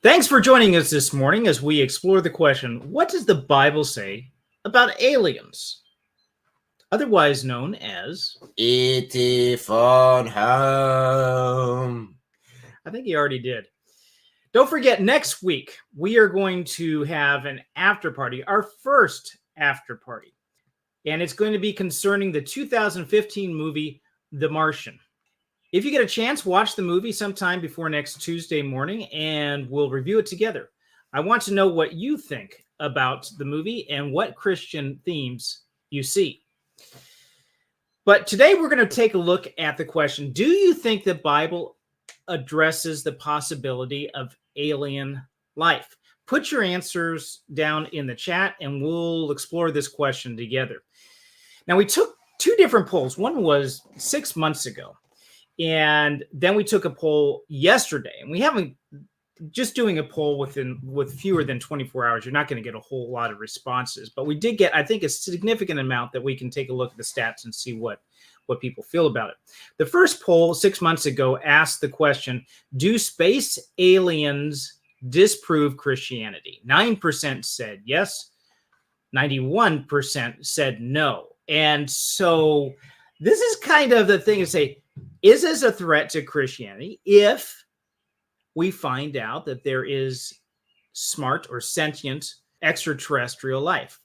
Thanks for joining us this morning as we explore the question, what does the Bible say about aliens? Otherwise known as E.T. Phone Home. I think he already did. Don't forget, next week, we are going to have an after party, our first after party. And it's going to be concerning the 2015 movie, The Martian. If you get a chance, watch the movie sometime before next Tuesday morning, and we'll review it together. I want to know what you think about the movie and what Christian themes you see. But today we're going to take a look at the question, do you think the Bible addresses the possibility of alien life? Put your answers down in the chat and we'll explore this question together. Now, we took two different polls. One was 6 months ago, and then we took a poll yesterday. And we haven't just doing a poll with fewer than 24 hours. You're not going to get a whole lot of responses, but we did get, I think, a significant amount that we can take a look at the stats and see what people feel about it. The first poll 6 months ago asked the question, do space aliens disprove Christianity? 9% said yes, 91% said no. And so this is kind of the thing to say, is this a threat to Christianity if we find out that there is smart or sentient extraterrestrial life,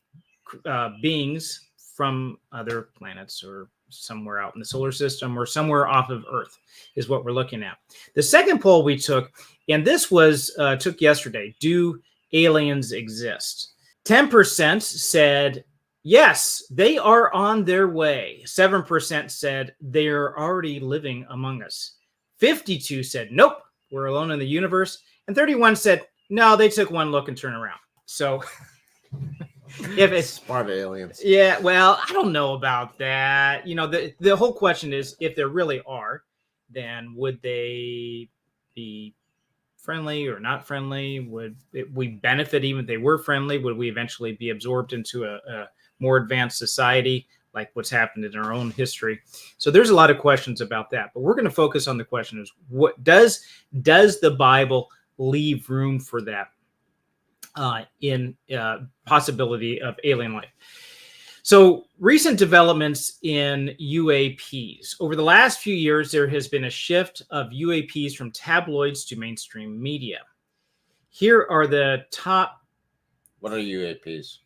beings from other planets or somewhere out in the solar system or somewhere off of Earth is what we're looking at. The second poll we took, and this was took yesterday, do aliens exist? 10% said yes, they are on their way. 7% said they're already living among us. 52 said nope, we're alone in the universe. And 31 said no, they took one look and turned around. So if it's smart aliens. Yeah, well, I don't know about that. You know, the whole question is, if there really are, then would they be friendly or not friendly? Would we benefit even if they were friendly? Would we eventually be absorbed into a more advanced society like what's happened in our own history? So there's a lot of questions about that, but we're going to focus on the question is, what does the Bible leave room for that in possibility of alien life? So recent developments in UAPs. Over the last few years, there has been a shift of UAPs from tabloids to mainstream media. Here are the top. What are UAPs?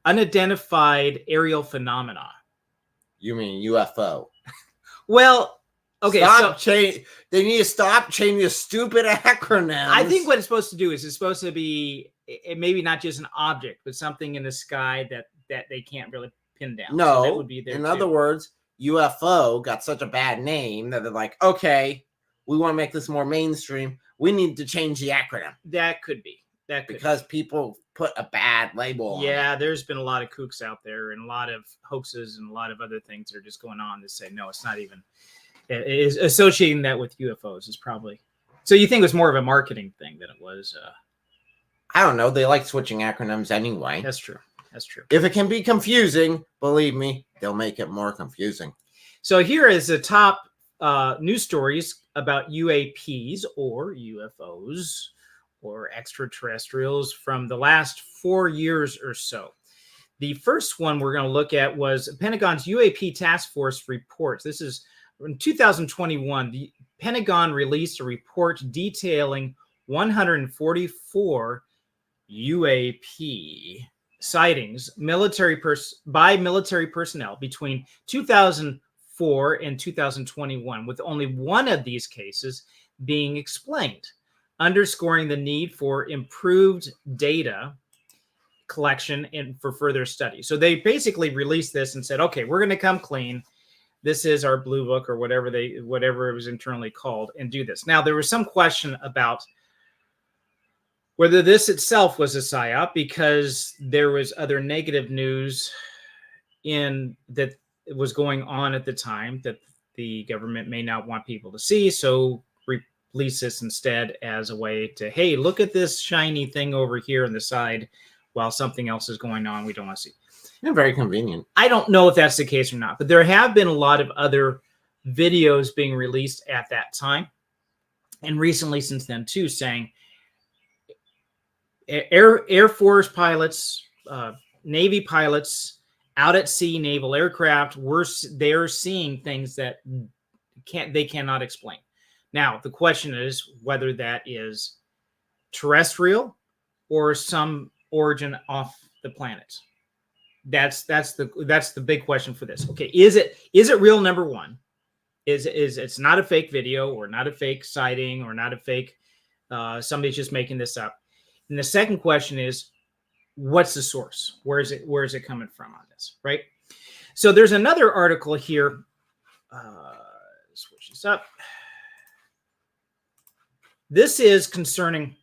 Unidentified aerial phenomena. You mean UFO? Well, okay. They need to stop changing the stupid acronyms. I think what it's supposed to do is it's supposed to be maybe not just an object, but something in the sky that they can't really pin down. No, so that would be there in other words, UFO got such a bad name that they're like, okay, we want to make this more mainstream. We need to change the acronym. That could be. Because people put a bad label on it. Yeah, there's been a lot of kooks out there and a lot of hoaxes and a lot of other things that are just going on to say, no, it's not even. Is associating that with UFOs is probably. So you think it was more of a marketing thing than it was? I don't know. They like switching acronyms anyway. That's true. That's true. If it can be confusing, believe me, they'll make it more confusing. So here is the top news stories about UAPs or UFOs or extraterrestrials from the last 4 years or so. The first one we're going to look at was Pentagon's UAP task force reports. This is in 2021. The Pentagon released a report detailing 144 UAP sightings by military personnel between 2004 and 2021, with only one of these cases being explained, underscoring the need for improved data collection and for further study. So they basically released this and said, okay, we're going to come clean. This is our blue book or whatever it was internally called, and do this. Now, there was some question about whether this itself was a psyop, because there was other negative news that was going on at the time that the government may not want people to see. So release this instead as a way to, hey, look at this shiny thing over here on the side while something else is going on we don't want to see. Yeah, very convenient. I don't know if that's the case or not, but there have been a lot of other videos being released at that time. and recently since then too, saying Air Force pilots, Navy pilots out at sea, naval aircraft, they're seeing things that they cannot explain. Now, the question is whether that is terrestrial or some origin off the planet. That's the big question for this. Okay, is it real? Number one, is it's not a fake video or not a fake sighting or not a fake somebody's just making this up. And the second question is, what's the source? Where is it coming from on this, right? So there's another article here. Switch this up. This is concerning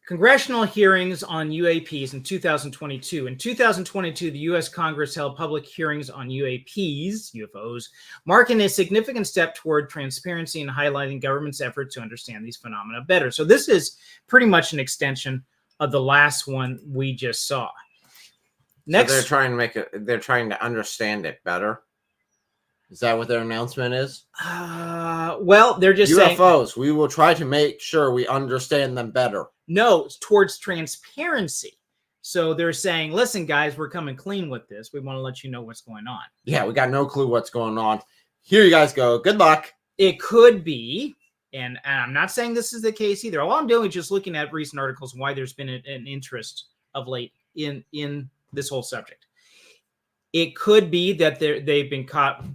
congressional hearings on UAPs in 2022. In 2022, the U.S. Congress held public hearings on UAPs, UFOs, marking a significant step toward transparency and highlighting government's effort to understand these phenomena better. So this is pretty much an extension of the last one we just saw. Next, so they're trying to understand it better. Is that what their announcement is? Well, they're just UFOs, saying, we will try to make sure we understand them better. No, towards transparency. So they're saying, listen, guys, we're coming clean with this. We want to let you know what's going on. Yeah, we got no clue what's going on. Here you guys go. Good luck. It could be, and I'm not saying this is the case either. All I'm doing is just looking at recent articles and why there's been an interest of late in this whole subject. It could be that they've been caught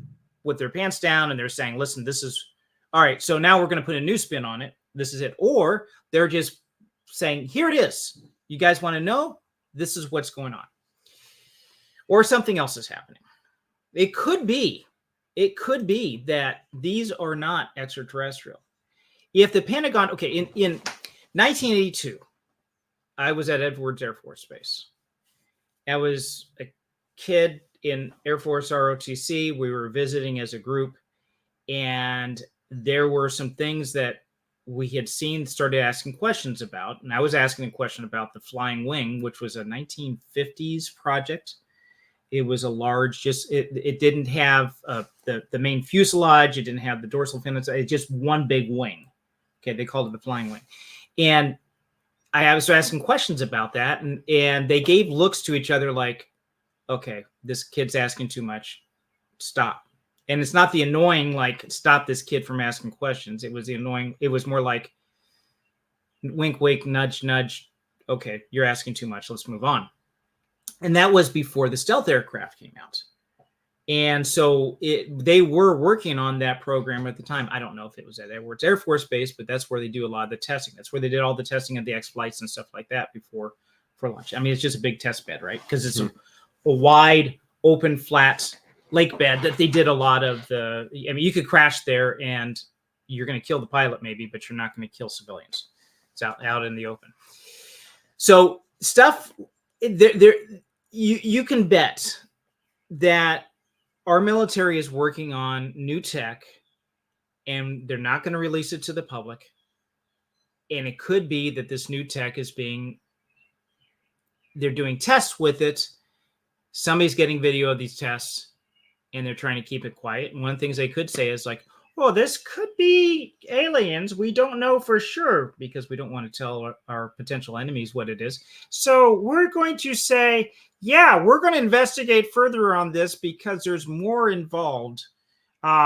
with their pants down and they're saying, listen, this is all right. So now we're going to put a new spin on it. This is it. Or they're just saying, here it is. You guys want to know? This is what's going on. Or something else is happening. It could be that these are not extraterrestrial. If the Pentagon, okay, in 1982, I was at Edwards Air Force Base. I was a kid in Air Force ROTC. We were visiting as a group, and there were some things that we had seen, started asking questions about. And I was asking a question about the flying wing, which was a 1950s project. It was a large, it didn't have the main fuselage. It didn't have the dorsal fin. It's just one big wing. Okay, they called it the flying wing. And I was asking questions about that, and they gave looks to each other like, okay, this kid's asking too much. Stop. And it's not the annoying, like, stop this kid from asking questions. It was the annoying. It was more like wink, wink, nudge, nudge. Okay, you're asking too much. Let's move on. And that was before the stealth aircraft came out. And so they were working on that program at the time. I don't know if it was at Edwards Air Force Base, but that's where they do a lot of the testing. That's where they did all the testing of the X flights and stuff like that for launch. I mean, it's just a big test bed, right? Because it's a wide, open, flat lake bed that they did a lot of the. I mean, you could crash there and you're going to kill the pilot maybe, but you're not going to kill civilians. It's out in the open. So stuff there you can bet that our military is working on new tech and they're not going to release it to the public. And it could be that this new tech is they're doing tests with it. Somebody's getting video of these tests and they're trying to keep it quiet. And one of the things they could say is like, oh, this could be aliens. We don't know for sure because we don't want to tell our potential enemies what it is. So we're going to say, yeah, we're going to investigate further on this because there's more involved.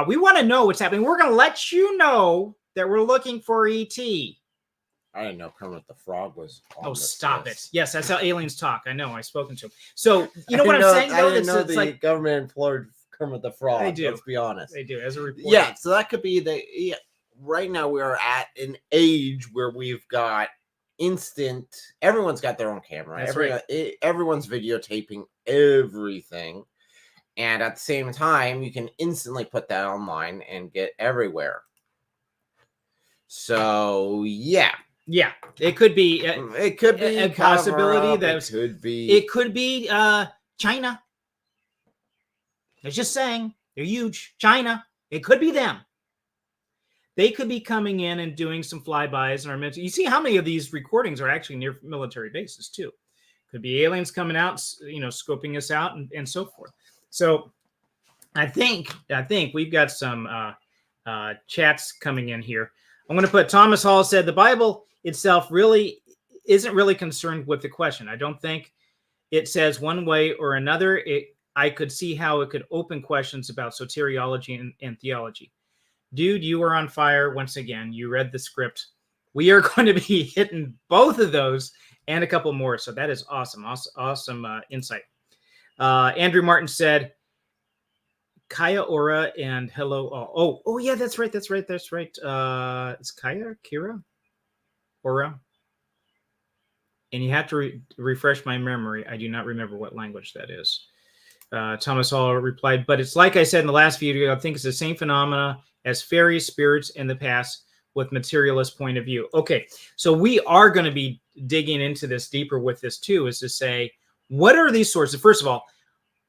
We want to know what's happening. We're going to let you know that we're looking for ET. I didn't know Kermit the Frog was on Oh, stop list. it. Yes, that's how aliens talk. I know. I've spoken to him. So, you know what I'm saying, though? I didn't know it's the like, government employed Kermit the Frog. They do. Let's be honest. They do, as a reporter. Yeah, so that could be right now we are at an age where we've got instant. Everyone's got their own camera. That's right. Everyone's videotaping everything. And at the same time, you can instantly put that online and get everywhere. So, yeah. Yeah, it could be. It could be a possibility. That could be. It could be China. I was just saying, they're huge. China. It could be them. They could be coming in and doing some flybys. You see how many of these recordings are actually near military bases too. Could be aliens coming out, scoping us out and so forth. So I think we've got some chats coming in here. I'm going to put Thomas Hall said the Bible itself really isn't really concerned with the question. I don't think it says one way or another. I could see how it could open questions about soteriology and theology. Dude, you are on fire once again. You read the script. We are going to be hitting both of those and a couple more. So that is awesome. Awesome insight. Andrew Martin said, Kaya Ora and hello all. Oh yeah, that's right. It's Kaya, Kira, Ora. And you have to refresh my memory. I do not remember what language that is. Thomas Hall replied, but it's like I said in the last video, I think it's the same phenomena as fairy spirits in the past with materialist point of view. Okay, so we are going to be digging into this deeper with this too, is to say, what are these sources? First of all,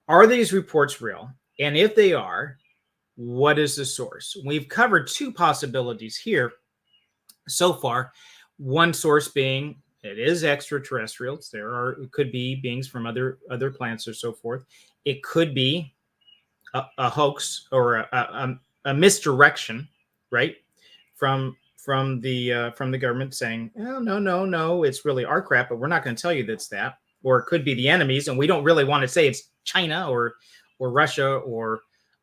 are these reports real? And if they are, what is the source? We've covered two possibilities here so far. One source being it is extraterrestrials. It could be beings from other planets or so forth. It could be a hoax or a misdirection, right? From the government saying, oh, no, it's really our crap, but we're not going to tell you that's that. Or it could be the enemies, and we don't really want to say it's China or Russia or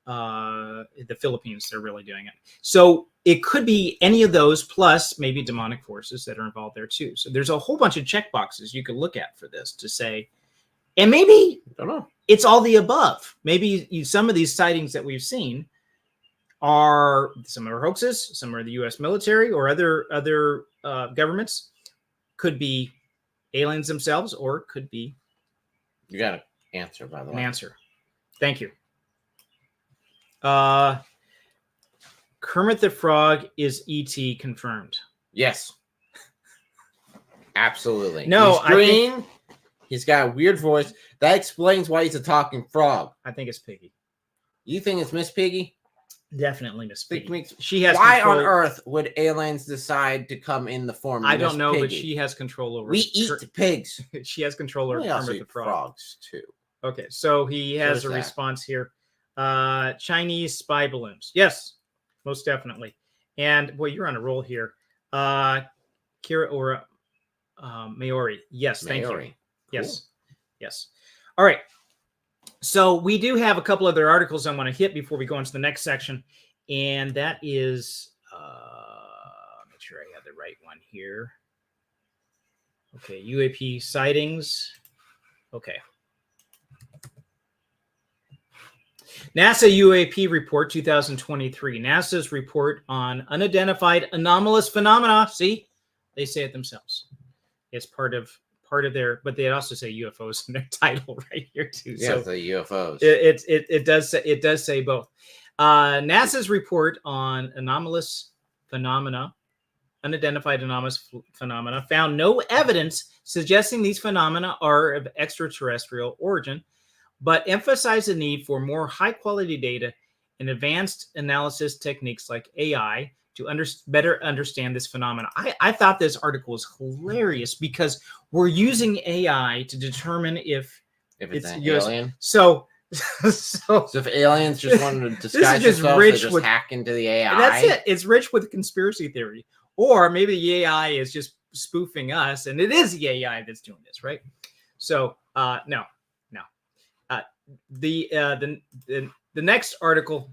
the Philippines. They're really doing it. So it could be any of those, plus maybe demonic forces that are involved there too. So there's a whole bunch of check boxes you could look at for this to say, and maybe I don't know. It's all the above. Maybe some of these sightings that we've seen are some are hoaxes, some are the U.S. military or other governments. Could be aliens themselves, or could be. You got an answer, by the way. An answer. Thank you. Kermit the Frog is E.T. confirmed. Yes. Absolutely. No, he's green. He's got a weird voice. That explains why he's a talking frog. I think it's Piggy. You think it's Miss Piggy? Definitely Miss Piggy. She has why control. On earth would aliens decide to come in the form of I don't know, Piggy? But she has control over. We eat pigs. She has control over Kermit the Frog. Frogs too. Okay, so he has a response here. Chinese spy balloons. Yes, most definitely. And boy, you're on a roll here. Kira or Maori. Yes, thank you. Cool. Yes. All right. So we do have a couple other articles I want to hit before we go into the next section. And that is, make sure I have the right one here. Okay, UAP sightings. Okay. NASA UAP Report 2023. NASA's report on unidentified anomalous phenomena. See, they say it themselves. It's part of their, but they also say UFOs in their title right here too. Yeah, so the UFOs. It does say both. NASA's report on anomalous phenomena, unidentified anomalous phenomena, found no evidence suggesting these phenomena are of extraterrestrial origin, but emphasized the need for more high-quality data and advanced analysis techniques like AI to better understand this phenomenon. I thought this article was hilarious because we're using AI to determine if it's an alien. So if aliens just wanted to disguise themselves, they just hack into the AI. That's it. It's rich with conspiracy theory. Or maybe the AI is just spoofing us, and it is the AI that's doing this, right? So no. The next article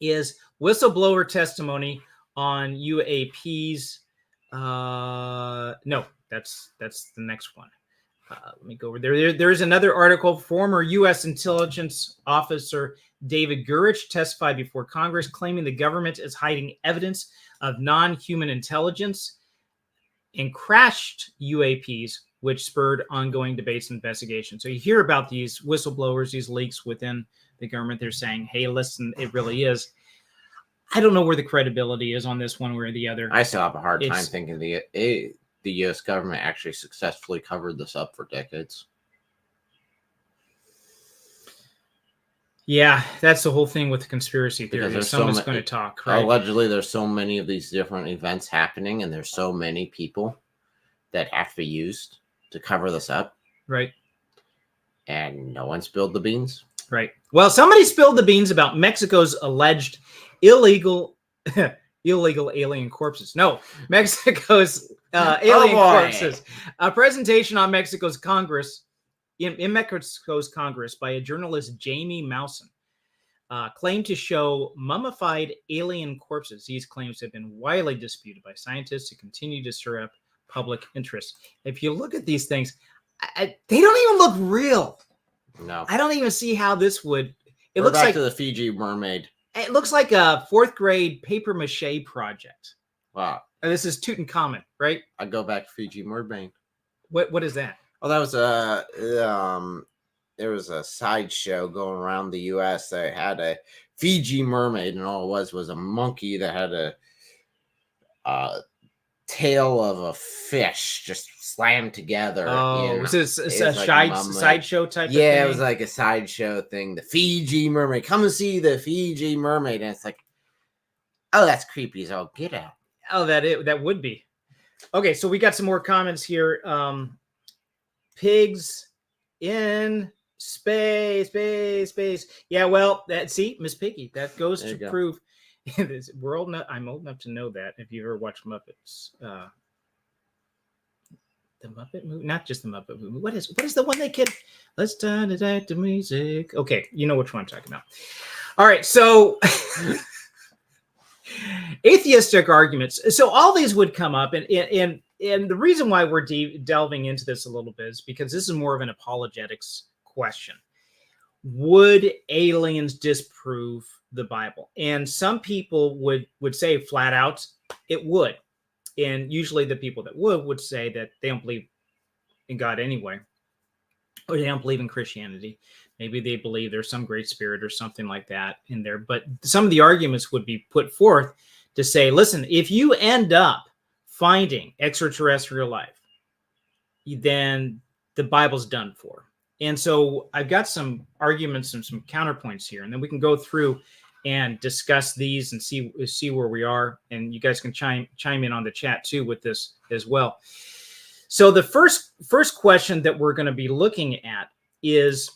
is whistleblower testimony on UAPs. No, that's the next one. Let me go over there. There's another article. Former U.S. intelligence officer David Gurich testified before Congress, claiming the government is hiding evidence of non-human intelligence and crashed UAPs, which spurred ongoing debates and investigations. So you hear about these whistleblowers, these leaks within the government. They're saying, hey, listen, it really is. I don't know where the credibility is on this one way or the other. I still have a hard time thinking the U.S. government actually successfully covered this up for decades. Yeah, that's the whole thing with the conspiracy theory. Someone's going to talk, right? Allegedly, there's so many of these different events happening, and there's so many people that have to be used to cover this up. Right. And no one spilled the beans. Right. Well, somebody spilled the beans about Mexico's alleged illegal illegal alien corpses. No, Mexico's alien corpses. A presentation on Mexico's Congress in Mexico's Congress by a journalist, Jamie Mousen, claimed to show mummified alien corpses. These claims have been widely disputed by scientists who continue to stir up public interest. If you look at these things, they don't even look real. No, I don't even see how this would. It We're looks back like to the Fiji mermaid. it looks like a 4th grade paper mache project. Wow. And this is Tutankhamun, right? I go back to Fiji mermaid. What is that? Oh, that was there was a sideshow going around the U.S. that had a Fiji mermaid, and all it was a monkey that had a tail of a fish just slammed together. Oh, was this a like sideshow type? Yeah, of thing? it was like a sideshow thing. The Fiji mermaid. Come and see the Fiji mermaid, and it's like, oh, that's creepy as all get out. Oh, that would be. Okay, so we got some more comments here. Pigs in space. Yeah, well, see, Miss Piggy, that goes to prove we're old enough. I'm old enough to know that. If you ever watched Muppets, the Muppet movie, not just the Muppet movie. What is the one they kid? Let's turn it back to music. Okay, you know which one I'm talking about. All right, so atheistic arguments. So all these would come up, and the reason why we're delving into this a little bit is because this is more of an apologetics question. Would aliens disprove the Bible? And some people would say flat out it would. And usually the people that would say that they don't believe in God anyway, or they don't believe in Christianity. Maybe they believe there's some great spirit or something like that in there. But some of the arguments would be put forth to say, listen, if you end up finding extraterrestrial life, then the Bible's done for. And so I've got some arguments and some counterpoints here, and then we can go through and discuss these and see where we are. And you guys can chime in on the chat too with this as well. So the first question that we're going to be looking at is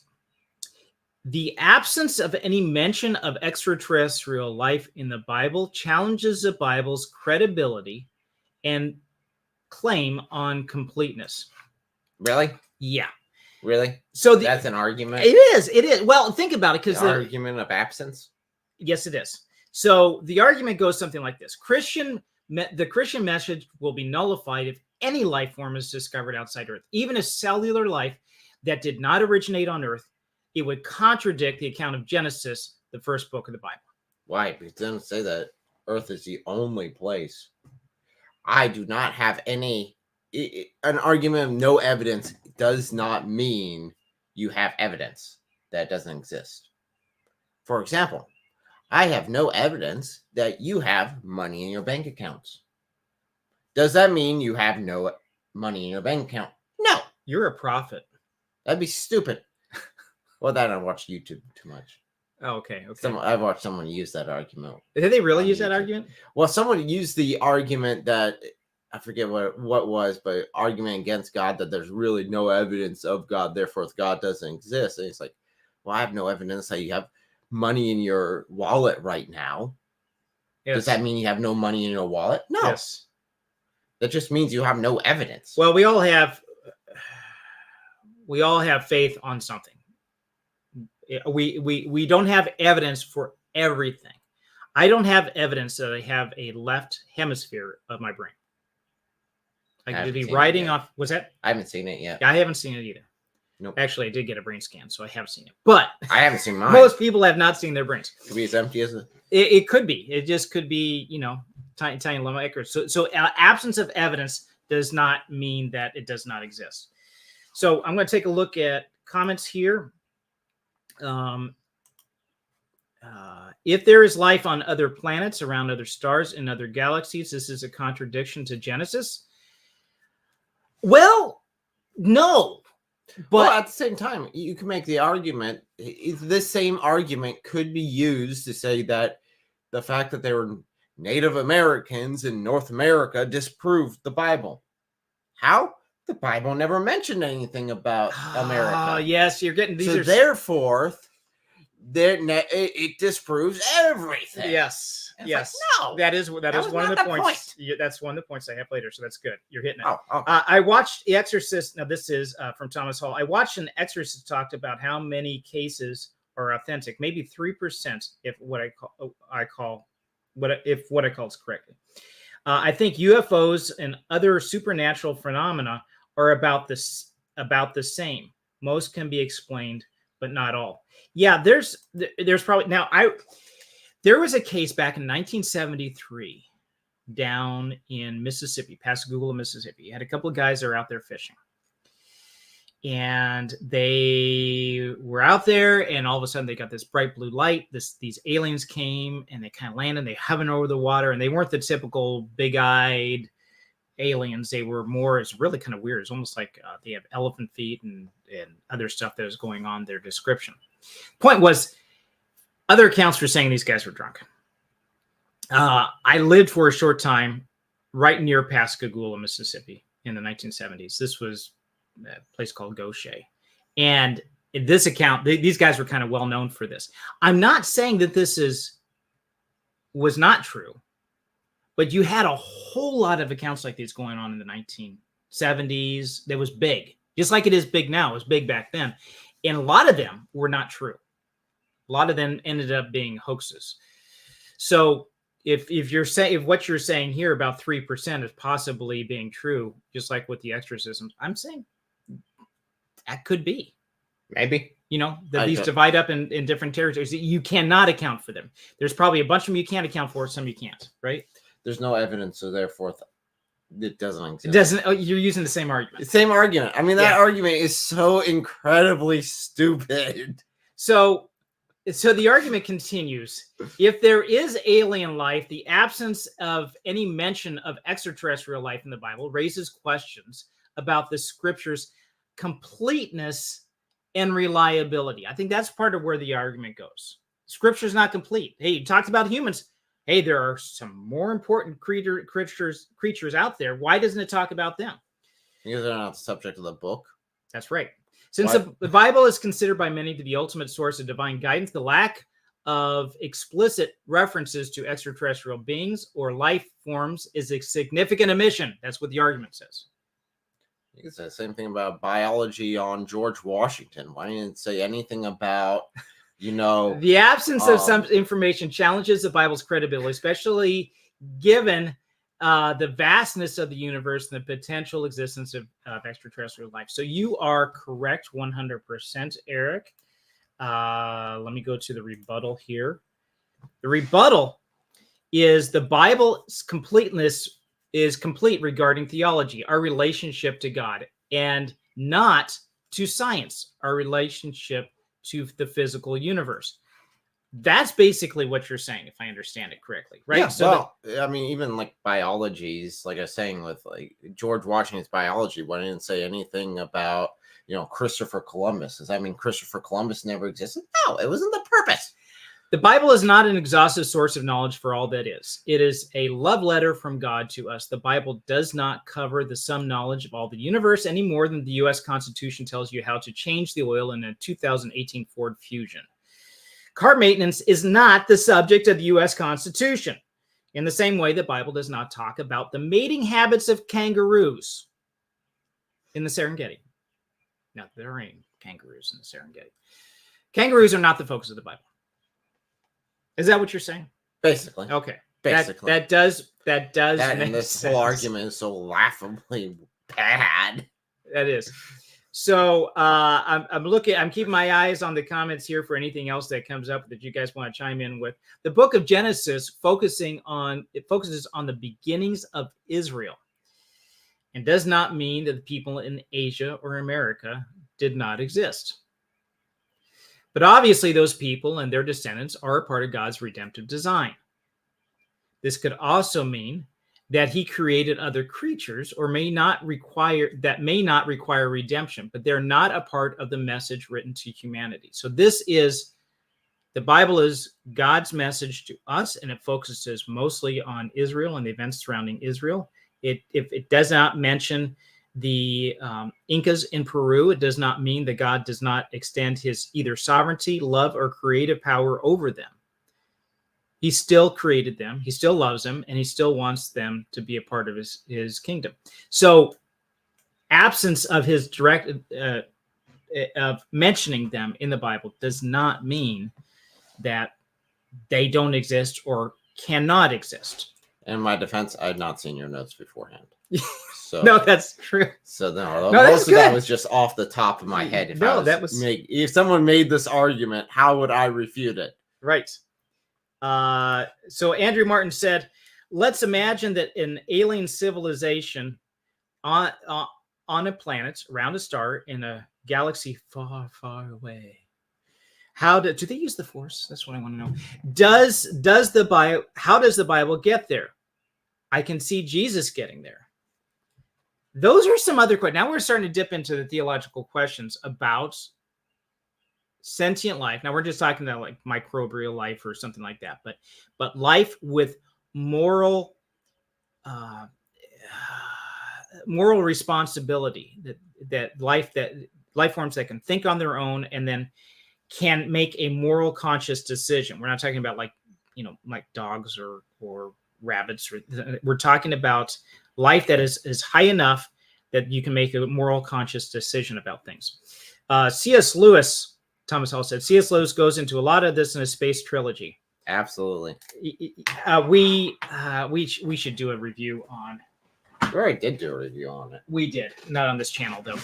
the absence of any mention of extraterrestrial life in the Bible challenges the Bible's credibility and claim on completeness. Really? Yeah. Really? So that's an argument? It is. Well, think about it. The argument of absence? Yes, it is. So the argument goes something like this. The Christian message will be nullified if any life form is discovered outside Earth. Even a cellular life that did not originate on Earth, it would contradict the account of Genesis, the first book of the Bible. Why? Because it doesn't say that Earth is the only place. I do not have an argument of no evidence does not mean you have evidence that doesn't exist. For example, I have no evidence that you have money in your bank accounts. Does that mean you have no money in your bank account? No. You're a prophet. That'd be stupid. Well, I don't watch YouTube too much. Oh, okay. I've watched someone use that argument. Did they really use that argument? Well, someone used the argument that, I forget what was, but argument against God, that there's really no evidence of God, therefore God doesn't exist. And it's like, well, I have no evidence that you have money in your wallet right now. Yes. Does that mean you have no money in your wallet? No. Yes. That just means you have no evidence. Well, we all have faith on something. We don't have evidence for everything. I don't have evidence that I have a left hemisphere of my brain. I could be writing off. Was that? I haven't seen it yet. I haven't seen it either. Nope. Actually, I did get a brain scan, so I have seen it. But I haven't seen mine. Most people have not seen their brains. Could be as empty as it could be. It just could be, tiny little acres. So absence of evidence does not mean that it does not exist. So I'm going to take a look at comments here. If there is life on other planets, around other stars, in other galaxies, this is a contradiction to Genesis. Well, no. But at the same time, you can make the argument. This same argument could be used to say that the fact that they were Native Americans in North America disproved the Bible. How? The Bible never mentioned anything about America. Yes, you're getting these. Therefore, it disproves everything. Yes, It's yes. like, no, that is one of was the not the points. point. Yeah, that's one of the points I have later. So that's good. You're hitting it. Oh, okay. I watched The Exorcist. Now this is from Thomas Hall. I watched an Exorcist talked about how many cases are authentic. Maybe 3%, if what I call is correctly. I think UFOs and other supernatural phenomena are about the same. Most can be explained, but not all. Yeah, there's probably there was a case back in 1973 down in Mississippi, Pascagoula, Mississippi. You had a couple of guys that are out there fishing. And they were out there, and all of a sudden they got this bright blue light. These aliens came, and they kind of landed. They hovered over the water, and they weren't the typical big-eyed aliens. They were more, it's really kind of weird. It's almost like they have elephant feet and other stuff that was going on, their description. Point was, other accounts were saying these guys were drunk. I lived for a short time right near Pascagoula, Mississippi in the 1970s. This was a place called Gaucher. And in this account, these guys were kind of well known for this. I'm not saying that this was not true, but you had a whole lot of accounts like these going on in the 1970s. That was big, just like it is big now. It was big back then. And a lot of them were not true. A lot of them ended up being hoaxes. So if what you're saying here about 3% is possibly being true, just like with the exorcisms, I'm saying that could be. Maybe. That these divide up in different territories. You cannot account for them. There's probably a bunch of them you can't account for, some you can't, right? There's no evidence, so therefore it doesn't exist. It doesn't. Oh, you're using the same argument. Same argument. I mean, that argument is so incredibly stupid. So the argument continues. If there is alien life, the absence of any mention of extraterrestrial life in the Bible raises questions about the scripture's completeness and reliability. I think that's part of where the argument goes. Scripture is not complete. Hey, you talked about humans. Hey, there are some more important creatures out there. Why doesn't it talk about them? Because they're not the subject of the book. That's right. Since the Bible is considered by many to be the ultimate source of divine guidance, the lack of explicit references to extraterrestrial beings or life forms is a significant omission. That's what the argument says. You can say the same thing about biology on George Washington. Why didn't it say anything about, the absence of some information challenges the Bible's credibility, especially given the vastness of the universe and the potential existence of extraterrestrial life. So you are correct 100%, Eric. Let me go to the rebuttal here. The rebuttal is the Bible's completeness is complete regarding theology, our relationship to God, and not to science, our relationship to the physical universe. That's basically what you're saying, if I understand it correctly, right? Yeah, even like biologies, like I was saying with like George Washington's biology, why didn't it say anything about, Christopher Columbus? Does that mean Christopher Columbus never existed? No, it wasn't the purpose. The Bible is not an exhaustive source of knowledge for all that is. It is a love letter from God to us. The Bible does not cover the sum knowledge of all the universe any more than the U.S. Constitution tells you how to change the oil in a 2018 Ford Fusion. Car maintenance is not the subject of the U.S. Constitution. In the same way, the Bible does not talk about the mating habits of kangaroos in the Serengeti. Now, there ain't kangaroos in the Serengeti. Kangaroos are not the focus of the Bible. Is that what you're saying? Basically. Okay. Basically. That does and this sense. whole argument is so laughably bad. That is. So I'm keeping my eyes on the comments here for anything else that comes up that you guys want to chime in with. The book of Genesis focuses on the beginnings of Israel, and does not mean that the people in Asia or America did not exist. But obviously those people and their descendants are a part of God's redemptive design. This could also mean that he created other creatures or may not require redemption, but they're not a part of the message written to humanity. So the Bible is God's message to us, and it focuses mostly on Israel and the events surrounding Israel. If it does not mention the Incas in Peru, it does not mean that God does not extend his either sovereignty, love, or creative power over them. He still created them, he still loves them, and he still wants them to be a part of his kingdom. So absence of his direct of mentioning them in the Bible does not mean that they don't exist or cannot exist. In my defense, I had not seen your notes beforehand. So no, that's true. So no, no most of that was just off the top of my head. If someone made this argument, how would I refute it? Right. So Andrew Martin said, let's imagine that an alien civilization on a planet around a star in a galaxy far, far away. Do they use the Force? That's what I want to know. How does the Bible get there? I can see Jesus getting there. Those are some other questions. Now we're starting to dip into the theological questions about sentient life. Now we're just talking about like microbial life or something like that, but life with moral responsibility, that life forms that can think on their own and then can make a moral conscious decision. We're not talking about like dogs or rabbits. We're talking about life that is high enough that you can make a moral conscious decision about things. C.S. Lewis, Thomas Hall said, C.S. Lewis goes into a lot of this in a space trilogy. Absolutely. We should do a review on. We already did do a review on it. We did, not on this channel though.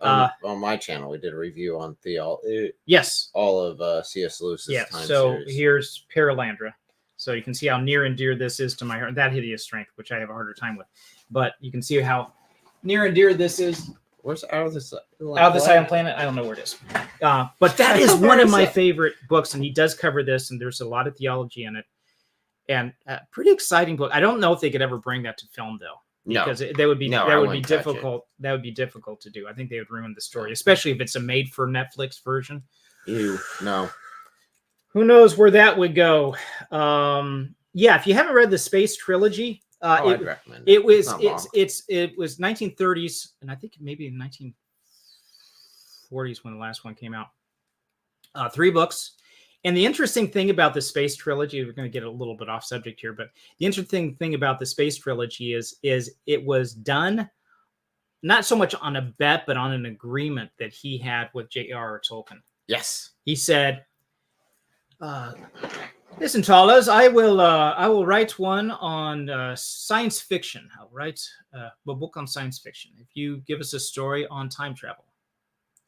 On my channel, we did a review on theology. Yes. All of C.S. Lewis's time series. Here's Paralandra. So you can see how near and dear this is to my heart. That hideous strength, which I have a harder time with. But you can see how near and dear this is. Where's Out of the Silent Planet? I don't know where it is. But that is one of my favorite books, and he does cover this, and there's a lot of theology in it. And pretty exciting book. I don't know if they could ever bring that to film, though. Because that would be difficult. That would be difficult to do. I think they would ruin the story, especially if it's a made for Netflix version. Ew, no. Who knows where that would go? If you haven't read the Space Trilogy, I'd recommend it. It was 1930s, and I think maybe 1940s when the last one came out. 3 books. And the interesting thing about the Space Trilogy, we're going to get a little bit off subject here, but the interesting thing about the Space Trilogy is it was done not so much on a bet, but on an agreement that he had with J.R.R. Tolkien. Yes. He said, listen, Tallers, I will write one on science fiction. I'll write a book on science fiction if you give us a story on time travel.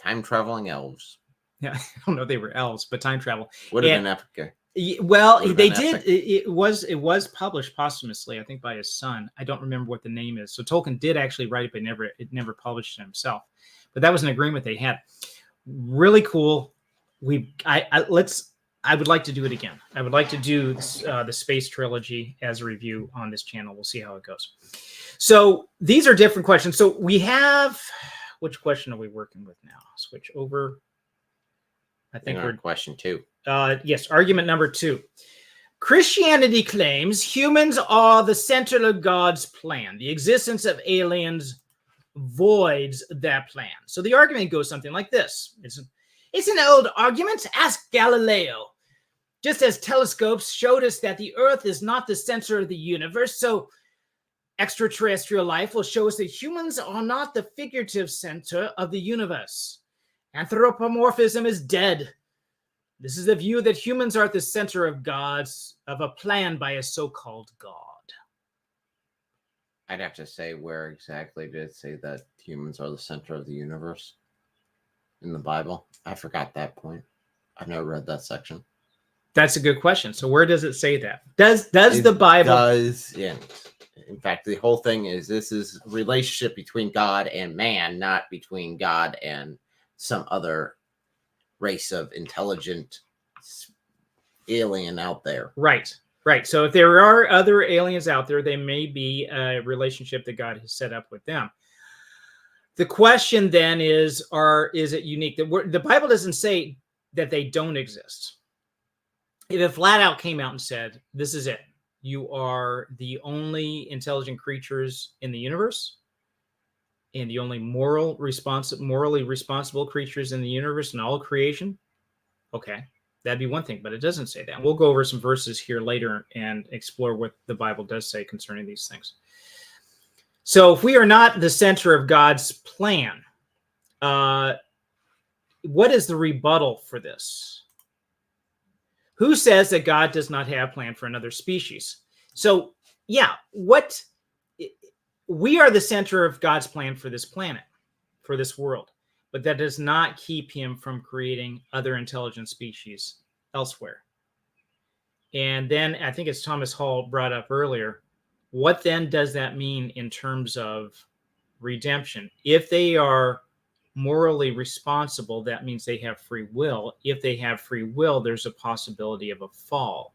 Time traveling elves. Yeah, I don't know if they were elves, but time travel Would have been epic. Well, they did. It was published posthumously, I think, by his son. I don't remember what the name is. So Tolkien did actually write it, but it never published it himself. But that was an agreement they had. Really cool. I would like to do it again. I would like to do the Space Trilogy as a review on this channel. We'll see how it goes. So these are different questions. So we have, which question are we working with now? Switch over. I think we're question 2. Yes, argument number 2. Christianity claims humans are the center of God's plan. The existence of aliens voids that plan. So the argument goes something like this. It's an old argument. Ask Galileo. Just as telescopes showed us that the Earth is not the center of the universe, so extraterrestrial life will show us that humans are not the figurative center of the universe. Anthropomorphism is dead. This is the view that humans are at the center of a plan by a so-called God. I'd have to say, where exactly did it say that humans are the center of the universe in the Bible? I forgot that point. I've never read that section. That's a good question. So where does it say that? Does the Bible? Yeah. In fact, the whole thing is this is a relationship between God and man, not between God and some other race of intelligent alien out there. Right. So if there are other aliens out there, they may be a relationship that God has set up with them. The question then is it unique? The Bible doesn't say that they don't exist. If it flat out came out and said, this is it, you are the only intelligent creatures in the universe, and the only morally responsible creatures in the universe and all creation. Okay, that'd be one thing, but it doesn't say that. We'll go over some verses here later and explore what the Bible does say concerning these things. So if we are not the center of God's plan, what is the rebuttal for this? Who says that God does not have a plan for another species? So, yeah, we are the center of God's plan for this planet, for this world, but that does not keep him from creating other intelligent species elsewhere. And then I think as Thomas Hall brought up earlier, what then does that mean in terms of redemption? If they are morally responsible, that means they have free will. If they have free will, there's a possibility of a fall.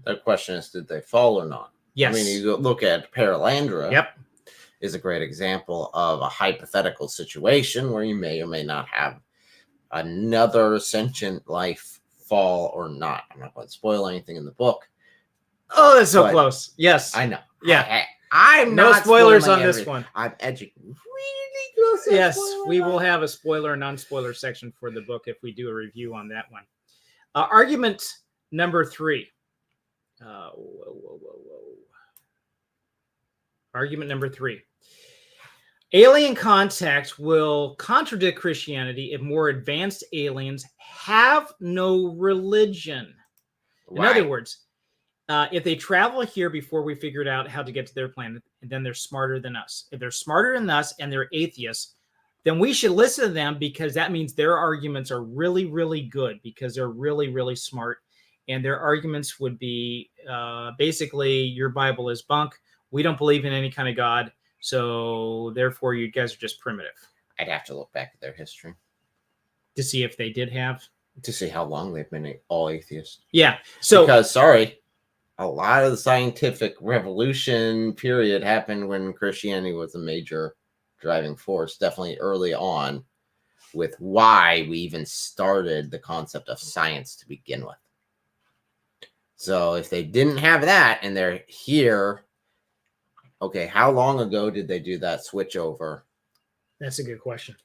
The question is, did they fall or not? Yes. I mean, you look at Paralandra. Yep. Is a great example of a hypothetical situation where you may or may not have another sentient life fall or not. I'm not going to spoil anything in the book. Oh, that's so close. Yes. I know. Yeah. I'm no not spoilers on everything. this one. I'm educated. Really close. Yes, we will have a spoiler, non-spoiler section for the book if we do a review on that one. Argument number 3. Argument number 3. Alien contact will contradict Christianity if more advanced aliens have no religion. In other words, if they travel here before we figured out how to get to their planet, then they're smarter than us. If they're smarter than us and they're atheists, then we should listen to them, because that means their arguments are really, really good, because they're really, really smart. And their arguments would be basically, your Bible is bunk. We don't believe in any kind of God. So therefore, you guys are just primitive. I'd have to look back at their history to see if they did have. To see how long they've been all atheists. Yeah. So because, a lot of the scientific revolution period happened when Christianity was a major driving force, definitely early on, with why we even started the concept of science to begin with. So if they didn't have that and they're here, okay, how long ago did they do that switch over? That's a good question.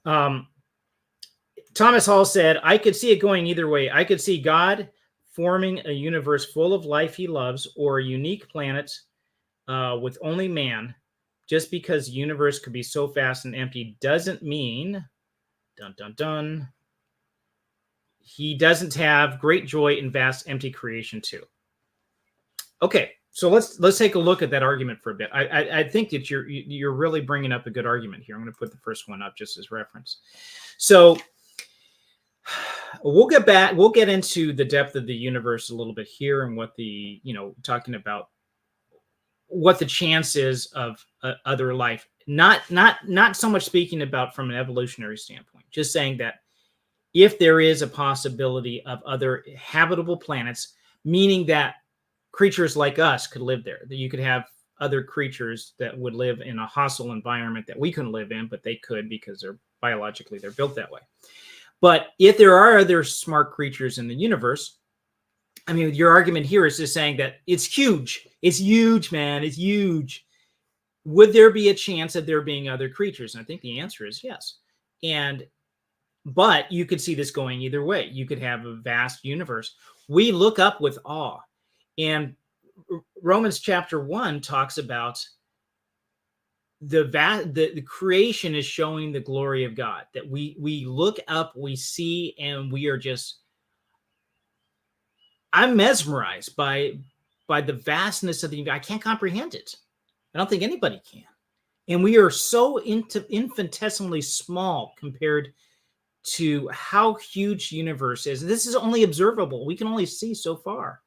Thomas Hall said, I could see it going either way. I could see God forming a universe full of life he loves, or a unique planet with only man. Just because the universe could be so vast and empty doesn't mean, dun, dun, dun, he doesn't have great joy in vast empty creation too. Okay, so let's take a look at that argument for a bit. I think that you're really bringing up a good argument here. I'm going to put the first one up just as reference. So we'll get into the depth of the universe a little bit here, and what the, talking about what the chance is of other life. Not so much speaking about from an evolutionary standpoint, just saying that if there is a possibility of other habitable planets, meaning that creatures like us could live there, that you could have other creatures that would live in a hostile environment that we couldn't live in, but they could, because they're built that way. But if there are other smart creatures in the universe, I mean, your argument here is just saying that it's huge. It's huge, man. It's huge. Would there be a chance of there being other creatures? And I think the answer is yes. But you could see this going either way. You could have a vast universe. We look up with awe. And Romans chapter 1 talks about the creation is showing the glory of God. That we look up, we see, and we are just, I'm mesmerized by the vastness of the universe. I can't comprehend it. I don't think anybody can. And we are so infinitesimally small compared to how huge the universe is. This is only observable. We can only see so far.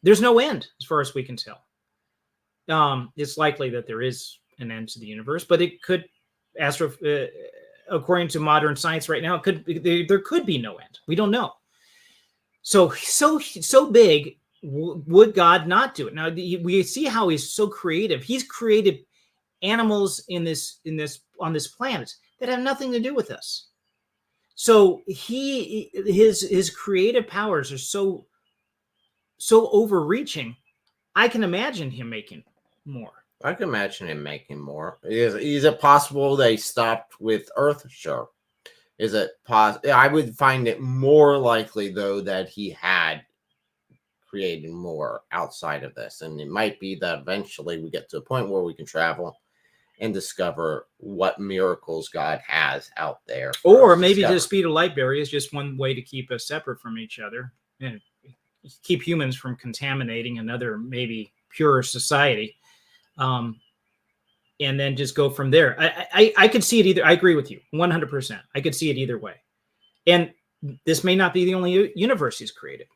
There's no end as far as we can tell. It's likely that there is an end to the universe, but it could, according to modern science right now, there could be no end. We don't know. So big, would God not do it? Now we see how he's so creative. He's created animals on this planet that have nothing to do with us. So his creative powers are so overreaching. I can imagine him making more. I can imagine him making more. Is it possible they stopped with Earth? Sure. Is it possible? I would find it more likely, though, that he had created more outside of this. And it might be that eventually we get to a point where we can travel and discover what miracles God has out there. Or maybe the speed of light barrier is just one way to keep us separate from each other and keep humans from contaminating another maybe purer society. And then just go from there. I could see it either. I agree with you 100%. I could see it either way. And this may not be the only universe he's created.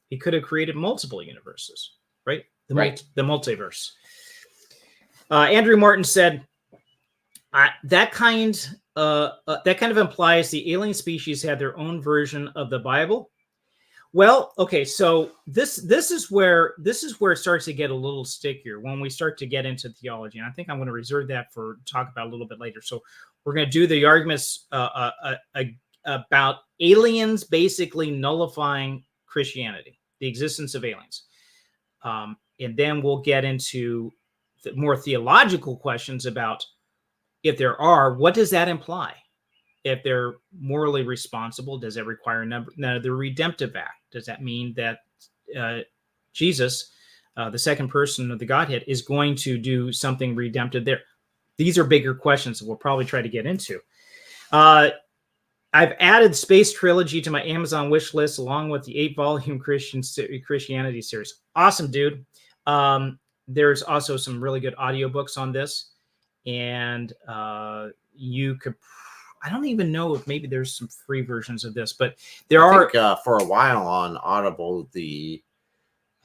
He could have created multiple universes, right? The multiverse. Andrew Martin said that kind of implies the alien species had their own version of the Bible. Well, okay, so this is where it starts to get a little stickier when we start to get into theology, and I think I'm going to reserve that for talk about a little bit later. So we're going to do the arguments about aliens basically nullifying Christianity, the existence of aliens, and then we'll get into the more theological questions about if there are, what does that imply? If they're morally responsible, does it require the redemptive act? Does that mean that Jesus, the second person of the Godhead, is going to do something redemptive there? These are bigger questions that we'll probably try to get into. I've added Space Trilogy to my Amazon wish list along with the 8-volume Christianity series. Awesome, dude. There's also some really good audiobooks on this. And you could... I don't even know if maybe there's some free versions of this, but I think, for a while on Audible, I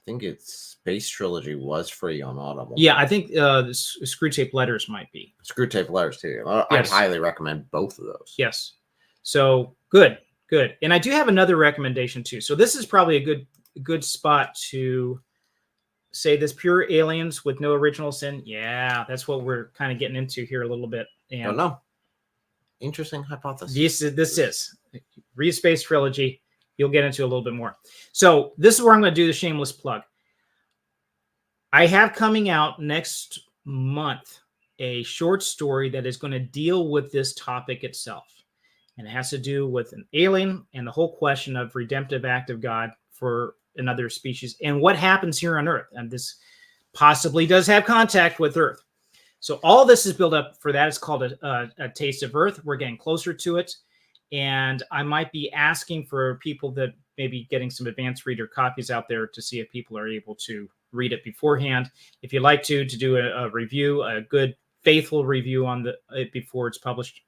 think it's Space Trilogy was free on Audible. Yeah, I think the Screwtape Letters might be. Screwtape Letters too. Yes. I highly recommend both of those. Yes. So good. And I do have another recommendation too. So this is probably a good spot to say this: pure aliens with no original sin. Yeah, that's what we're kind of getting into here a little bit. And I don't know. Interesting hypothesis. This is read Space Trilogy. You'll get into a little bit more. So this is where I'm going to do the shameless plug. I have coming out next month a short story that is going to deal with this topic itself. And it has to do with an alien and the whole question of redemptive act of God for another species and what happens here on Earth. And this possibly does have contact with Earth. So all this is built up for that. It's called a Taste of Earth. We're getting closer to it. And I might be asking for people that maybe getting some advanced reader copies out there to see if people are able to read it beforehand. If you'd like to do a review, a good, faithful review on it before it's published,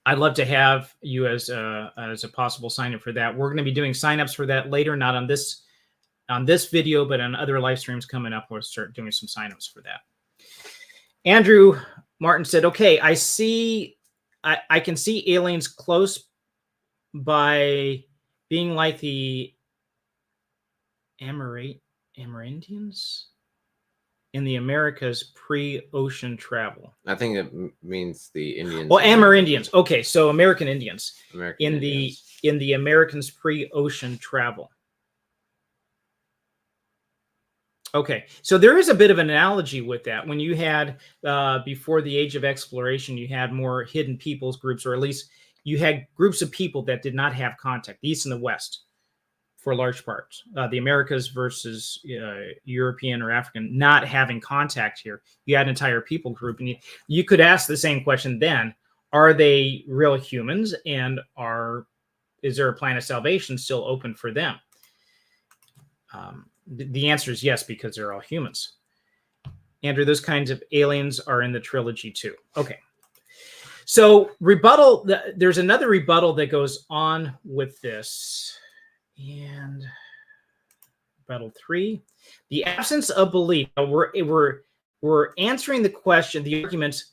I'd love to have you as a possible sign-up for that. We're going to be doing sign-ups for that later, not on this video, but on other live streams coming up. We'll start doing some sign-ups for that. Andrew Martin said, okay, I can see aliens close by being like the Amerindians in the Americas pre-ocean travel. I think it means the Indians. Well, Amerindians. Okay, so American Indians. In the Americans pre-ocean travel. Okay, so there is a bit of an analogy with that. When you had, before the age of exploration, you had more hidden peoples groups, or at least you had groups of people that did not have contact, the East and the West, for large parts. The Americas versus European or African not having contact here. You had an entire people group, and you could ask the same question then. Are they real humans, and is there a plan of salvation still open for them? The answer is yes, because they're all humans. Andrew, those kinds of aliens are in the trilogy too. Okay. So rebuttal, there's another rebuttal that goes on with this. And rebuttal 3, the absence of belief. We're answering the question, the argument,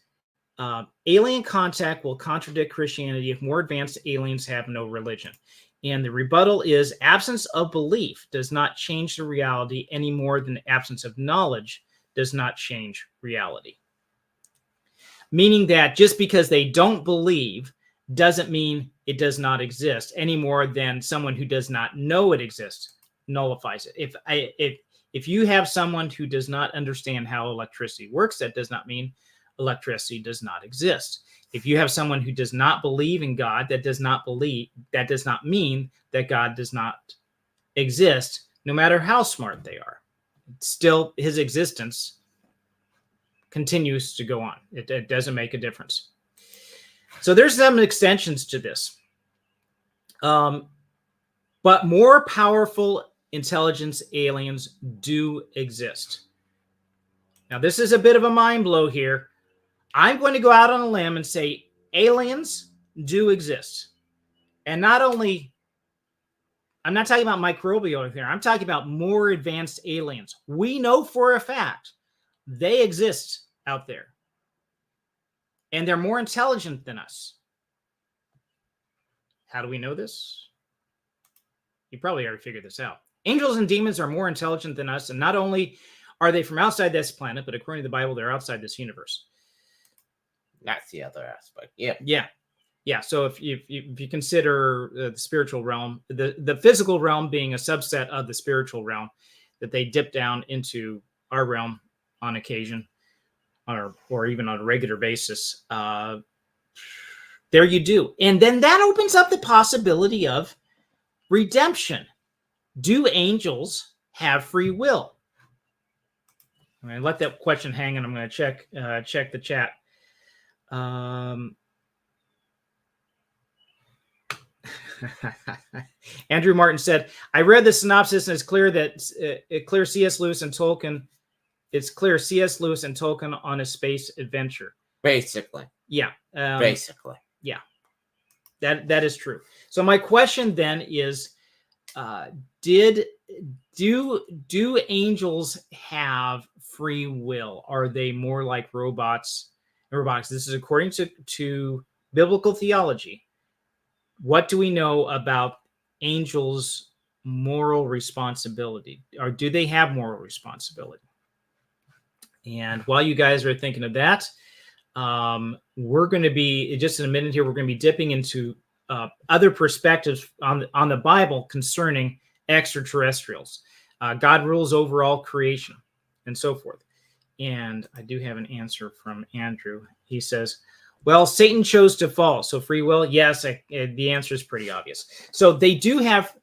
alien contact will contradict Christianity if more advanced aliens have no religion. And the rebuttal is absence of belief does not change the reality any more than the absence of knowledge does not change reality. Meaning that just because they don't believe doesn't mean it does not exist any more than someone who does not know it exists nullifies it. If you have someone who does not understand how electricity works, that does not mean electricity does not exist. If you have someone who does not believe in God, that does not mean that God does not exist, no matter how smart they are. Still, his existence continues to go on. It doesn't make a difference. So there's some extensions to this. But more powerful intelligence aliens do exist. Now, this is a bit of a mind blow here. I'm going to go out on a limb and say aliens do exist. And not only, I'm not talking about microbial here. I'm talking about more advanced aliens. We know for a fact they exist out there. And they're more intelligent than us. How do we know this? You probably already figured this out. Angels and demons are more intelligent than us. And not only are they from outside this planet, but according to the Bible, they're outside this universe. That's the other aspect. Yeah. Yeah. So if you consider the spiritual realm, the physical realm being a subset of the spiritual realm, that they dip down into our realm on occasion, or even on a regular basis, there you do. And then that opens up the possibility of redemption. Do angels have free will? I'm going to let that question hang, and I'm going to check the chat. Andrew Martin said, I read the synopsis and it's clear that C.S. Lewis and Tolkien. It's clear C.S. Lewis and Tolkien on a space adventure. Basically. Yeah. Basically. Yeah. That is true. So my question then is, do angels have free will? Are they more like robots? This is according to biblical theology. What do we know about angels' moral responsibility? Or do they have moral responsibility? And while you guys are thinking of that, we're going to be, just in a minute here, we're going to be dipping into other perspectives on the Bible concerning extraterrestrials. God rules over all creation and so forth. And I do have an answer from Andrew. He says, well, Satan chose to fall. So free will, yes, the answer is pretty obvious. So they do have.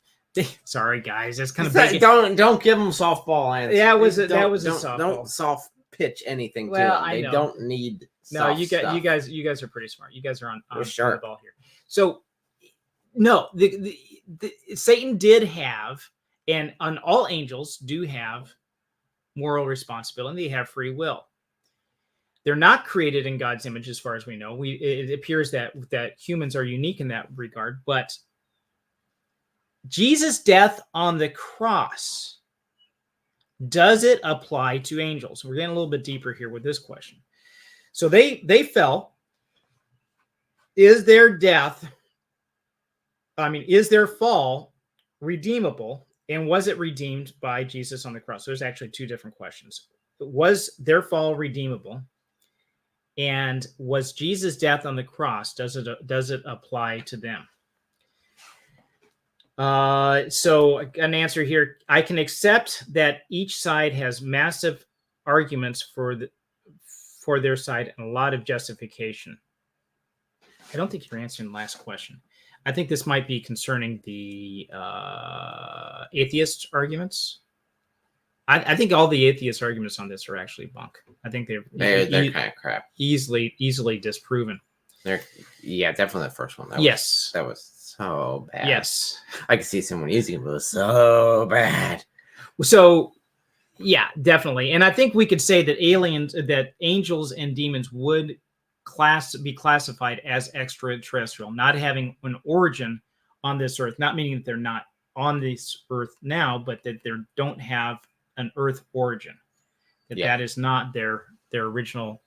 Sorry, guys, that's kind of big. Don't give them softball answers. Yeah, that was a softball. Don't soft pitch anything to them. They don't need. No, you guys are pretty smart. You guys are on the ball here. So no, the Satan did have, and all angels do have moral responsibility. They have free will. They're not created in God's image, as far as we know. It appears that humans are unique in that regard. But Jesus' death on the cross, does it apply to angels? We're getting a little bit deeper here with this question. So they fell. Is their fall redeemable? And was it redeemed by Jesus on the cross? So there's actually two different questions. Was their fall redeemable? And was Jesus' death on the cross, does it apply to them? So an answer here, I can accept that each side has massive arguments for their side and a lot of justification. I don't think you're answering the last question. I think this might be concerning the atheist arguments. I think all the atheist arguments on this are actually bunk. I think they're kind of crap. Easily disproven. Yeah, definitely the first one. That was so bad. Yes. I could see someone using it, but it was so bad. So, yeah, definitely. And I think we could say that angels and demons would be classified as extraterrestrial, not having an origin on this earth, not meaning that they're not on this earth now, but that they don't have an earth origin. That is not their original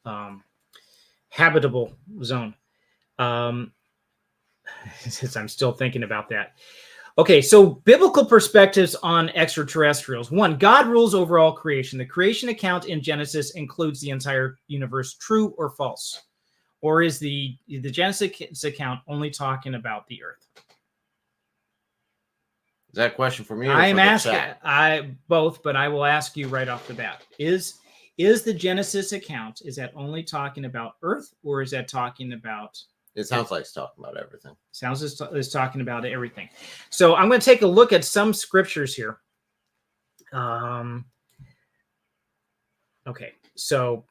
habitable zone. Since I'm still thinking about that. Okay, so biblical perspectives on extraterrestrials. 1, God rules over all creation. The creation account in Genesis includes the entire universe. True or false? Or is the Genesis account only talking about the earth? Is that a question for me? Or I'm for the asking chat? both, but I will ask you right off the bat. Is the Genesis account, is that only talking about Earth, or is that talking about? It sounds like it's talking about everything. Sounds is talking about everything. So I'm going to take a look at some scriptures here. Okay, so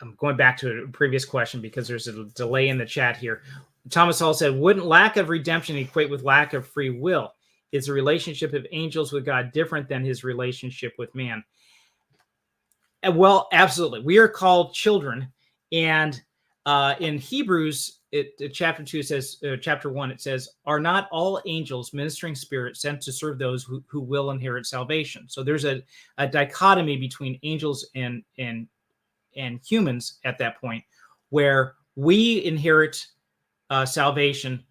I'm going back to a previous question because there's a delay in the chat here. Thomas Hall said, wouldn't lack of redemption equate with lack of free will? Is the relationship of angels with God different than his relationship with man? Well, absolutely. We are called children. And in Hebrews, chapter 2 says, chapter 1, it says, are not all angels ministering spirits sent to serve those who will inherit salvation? So there's a dichotomy between angels and humans at that point, where we inherit salvation,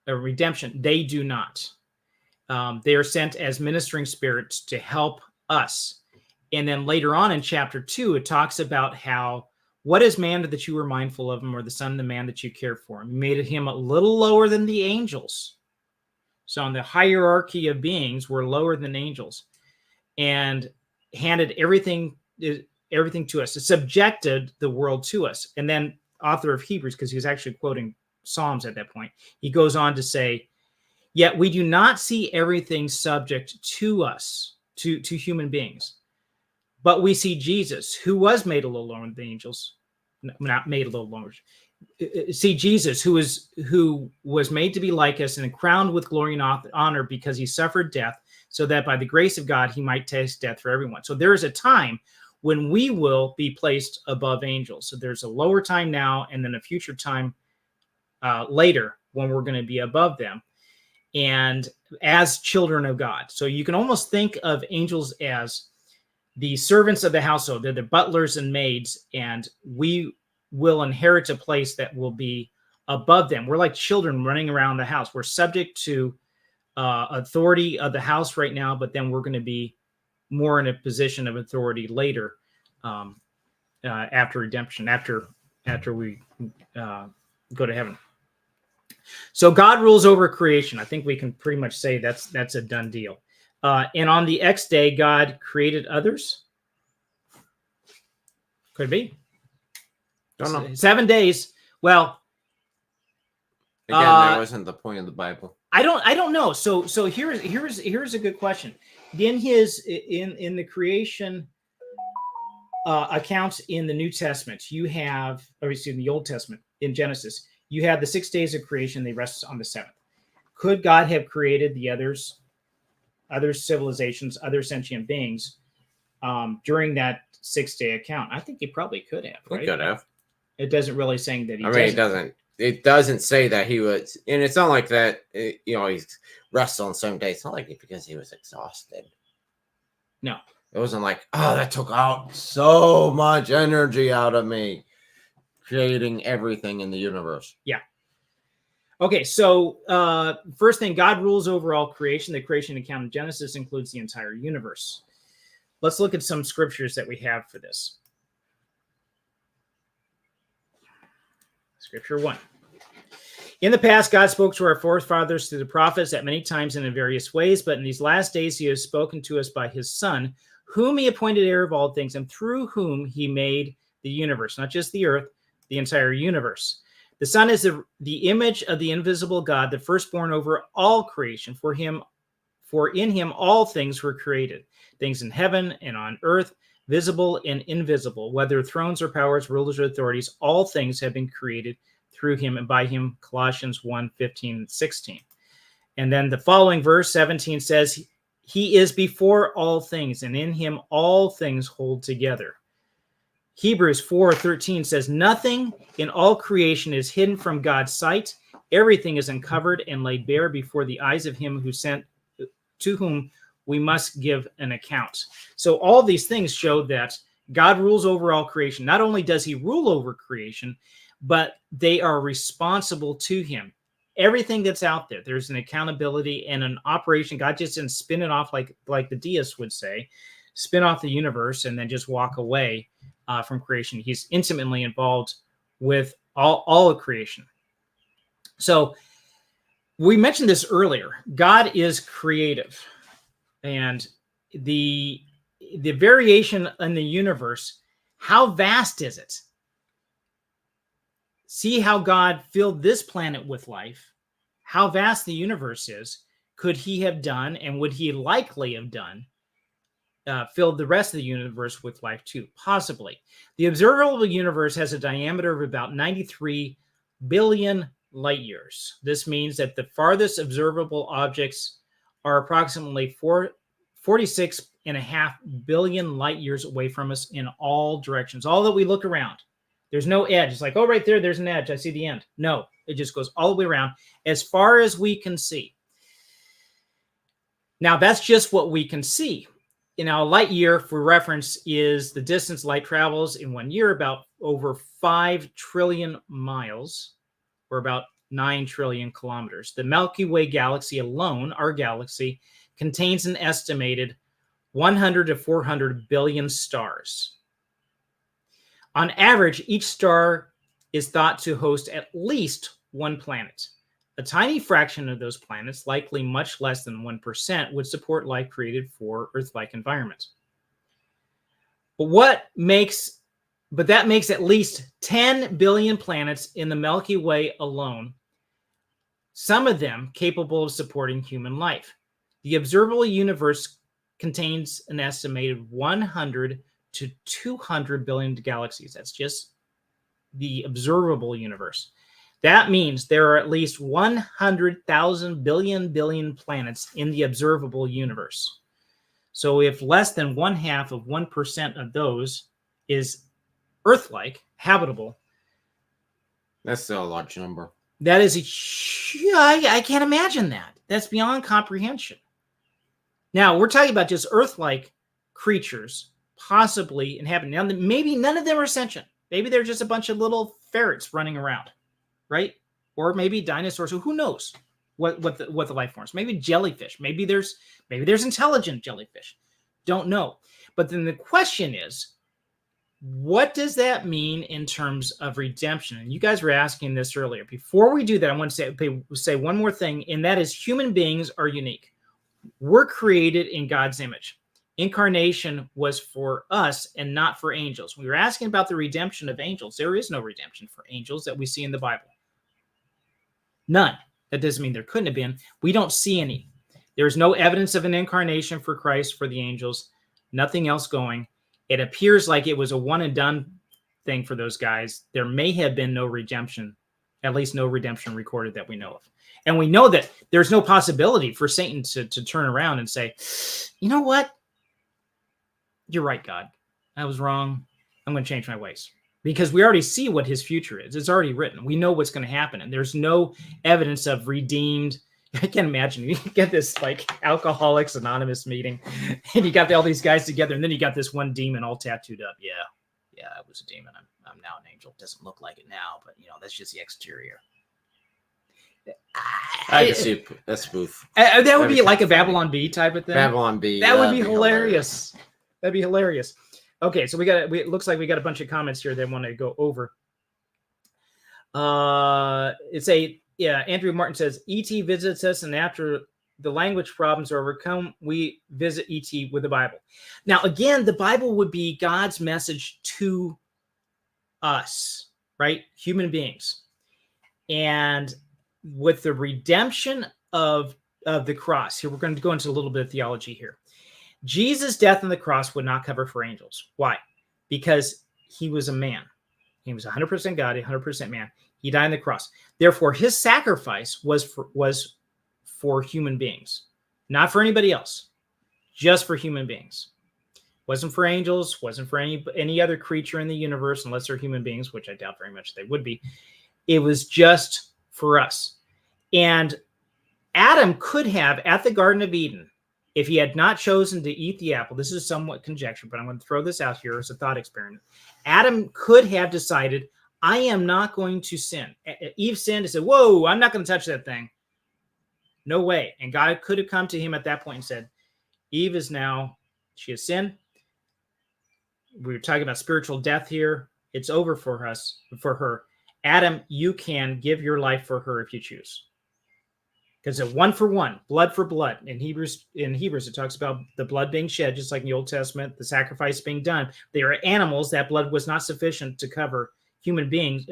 redemption. They do not. They are sent as ministering spirits to help us. And then later on in chapter 2, it talks about how, what is man that you were mindful of him, or the son of the man that you cared for him? You made him a little lower than the angels. So on the hierarchy of beings, we're lower than angels, and handed everything to us. It subjected the world to us. And then author of Hebrews, because he was actually quoting Psalms at that point, he goes on to say, yet we do not see everything subject to us, to human beings. But we see Jesus, who was made a little lower than the angels, not made a little lower. See Jesus, who was made to be like us and crowned with glory and honor because he suffered death, so that by the grace of God he might taste death for everyone. So there is a time when we will be placed above angels. So there's a lower time now, and then a future time later when we're going to be above them, and as children of God. So you can almost think of angels as the servants of the household. They're the butlers and maids, and we will inherit a place that will be above them. We're like children running around the house. We're subject to authority of the house right now, but then we're going to be more in a position of authority later, after redemption, after we go to heaven. So God rules over creation. I think we can pretty much say that's a done deal. And on the X day, God created others. Could be. Don't know. 7 days. Well, again, that wasn't the point of the Bible. I don't know. So here's a good question. In the creation accounts in the New Testament, you have, or excuse me, the Old Testament in Genesis, you have the 6 days of creation. They rest on the seventh. Could God have created the other civilizations, other sentient beings during that 6 day account? I think he probably could have. Right? He could have. It doesn't really saying that he. I mean, it doesn't say that he was, and it's not like that. He rests on some days. It's not like because he was exhausted. No, it wasn't like, oh, that took out so much energy out of me, creating everything in the universe. Yeah. Okay, so first thing, God rules over all creation. The creation account in Genesis includes the entire universe. Let's look at some scriptures that we have for this. Scripture 1. In the past, God spoke to our forefathers through the prophets at many times and in various ways, but in these last days he has spoken to us by his Son, whom he appointed heir of all things, and through whom he made the universe, not just the earth, the entire universe. The Son is the image of the invisible God, the firstborn over all creation. For in him all things were created, things in heaven and on earth, visible and invisible, whether thrones or powers, rulers or authorities, all things have been created through him and by him, Colossians 1:15-16. And then the following verse, 17, says, he is before all things, and in him all things hold together. Hebrews 4:13 says, nothing in all creation is hidden from God's sight. Everything is uncovered and laid bare before the eyes of him who sent, to whom we must give an account. So all these things show that God rules over all creation. Not only does he rule over creation, but they are responsible to him. Everything that's out there, there's an accountability and an operation. God just didn't spin it off like the deists would say, spin off the universe and then just walk away from creation. He's intimately involved with all of creation. So We mentioned this earlier. God is creative, and the variation in the universe, how vast is it? See how God filled this planet with life, how vast the universe is. Could he have done, and would he likely have done, filled the rest of the universe with life too? Possibly. The observable universe has a diameter of about 93 billion light years. This means that the farthest observable objects are approximately 46.5 billion light years away from us in all directions. All that we look around. There's no edge. It's like, oh, right there's an edge. I see the end. No, it just goes all the way around as far as we can see. Now, that's just what we can see. A light year, for reference, is the distance light travels in 1 year, about over 5 trillion miles, or about 9 trillion kilometers. The Milky Way galaxy alone, our galaxy, contains an estimated 100 to 400 billion stars. On average, each star is thought to host at least one planet. A tiny fraction of those planets, likely much less than 1%, would support life created for Earth-like environments. But that makes at least 10 billion planets in the Milky Way alone, some of them capable of supporting human life. The observable universe contains an estimated 100 to 200 billion galaxies. That's just the observable universe. That means there are at least 100,000 billion planets in the observable universe. So if less than 0.5% of those is Earth-like, habitable, that's still a large number. That is I can't imagine that. That's beyond comprehension. Now, we're talking about just Earth-like creatures possibly inhabiting. Now, maybe none of them are sentient. Maybe they're just a bunch of little ferrets running around, right? Or maybe dinosaurs. Who knows what the life forms? Maybe jellyfish. Maybe there's intelligent jellyfish. Don't know. But then the question is, what does that mean in terms of redemption? And you guys were asking this earlier. Before we do that, I want to say one more thing, and that is human beings are unique. We're created in God's image. Incarnation was for us and not for angels. We were asking about the redemption of angels. There is no redemption for angels that we see in the Bible. None. That doesn't mean there couldn't have been. We don't see any. There's no evidence of an incarnation for Christ, for the angels. Nothing else going. It appears like it was a one and done thing for those guys. There may have been no redemption, at least no redemption recorded that we know of. And we know that there's no possibility for Satan to turn around and say, you know what? You're right, God. I was wrong. I'm going to change my ways. Because we already see what his future is. It's already written. We know what's going to happen. And there's no evidence of redeemed. I can't imagine. You get this like Alcoholics Anonymous meeting, and you got all these guys together, and then you got this one demon all tattooed up. Yeah, I was a demon. I'm now an angel. It doesn't look like it now, but that's just the exterior. I can see a spoof. That would be like a Babylon Bee type of thing. Babylon Bee. That would be hilarious. That'd be hilarious. Okay, so it looks like we got a bunch of comments here that I want to go over. Andrew Martin says, E.T. visits us, and after the language problems are overcome, we visit E.T. with the Bible. Now, again, the Bible would be God's message to us, right? Human beings. And with the redemption of the cross, here we're going to go into a little bit of theology here. Jesus' death on the cross would not cover for angels. Why? Because he was a man. He was 100% God, 100% man. He died on the cross. Therefore, his sacrifice was for human beings, not for anybody else, just for human beings. Wasn't for angels, wasn't for any other creature in the universe, unless they're human beings, which I doubt very much they would be. It was just for us. And Adam could have, at the Garden of Eden, if he had not chosen to eat the apple, this is somewhat conjecture, but I'm going to throw this out here as a thought experiment. Adam could have decided, I am not going to sin. Eve sinned and said, whoa, I'm not going to touch that thing. No way. And God could have come to him at that point and said, Eve she has sinned. We were talking about spiritual death here. It's over for her. Adam, you can give your life for her if you choose. Because it's 1 for 1, blood for blood. In Hebrews, it talks about the blood being shed, just like in the Old Testament, the sacrifice being done. They are animals. That blood was not sufficient to cover human beings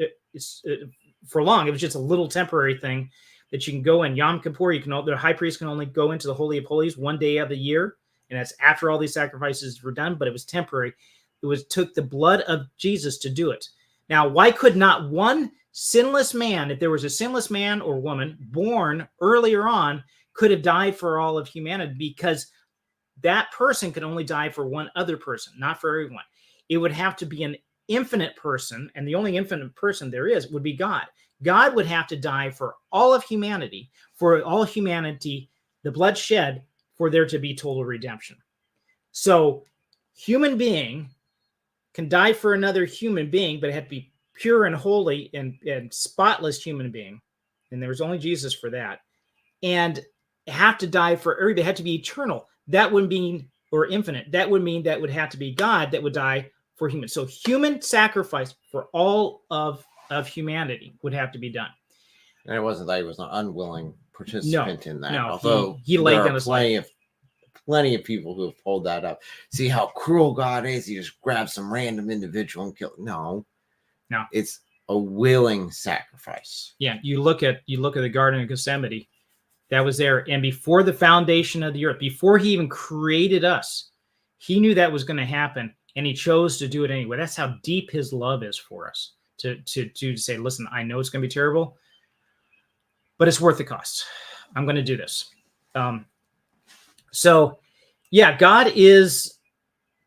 for long. It was just a little temporary thing that you can go in. Yom Kippur, the high priest can only go into the Holy of Holies one day of the year, and that's after all these sacrifices were done, but it was temporary. It took the blood of Jesus to do it. Now, why could not one sinless man, if there was a sinless man or woman born earlier on, could have died for all of humanity? Because that person could only die for one other person, not for everyone. It would have to be an infinite person, and the only infinite person there is would be God. God would have to die for all of humanity, the blood shed, for there to be total redemption. So, human being can die for another human being, but it had to be pure and holy and spotless human being. And there was only Jesus for that. And have to die for everybody. It had to be eternal. That would mean, or infinite. That would mean that would have to be God that would die for humans. So human sacrifice for all of humanity would have to be done. And it wasn't that he was an unwilling participant in that. No, although he laid there down are his plenty of people who have pulled that up. See how cruel God is? He just grabs some random individual and kills. No, it's a willing sacrifice. Yeah, you look at the Garden of Gethsemane, that was there, and before the foundation of the earth, before he even created us, he knew that was going to happen, and he chose to do it anyway. That's how deep his love is for us. To say, listen, I know it's going to be terrible, but it's worth the cost. I'm going to do this. So, yeah, God is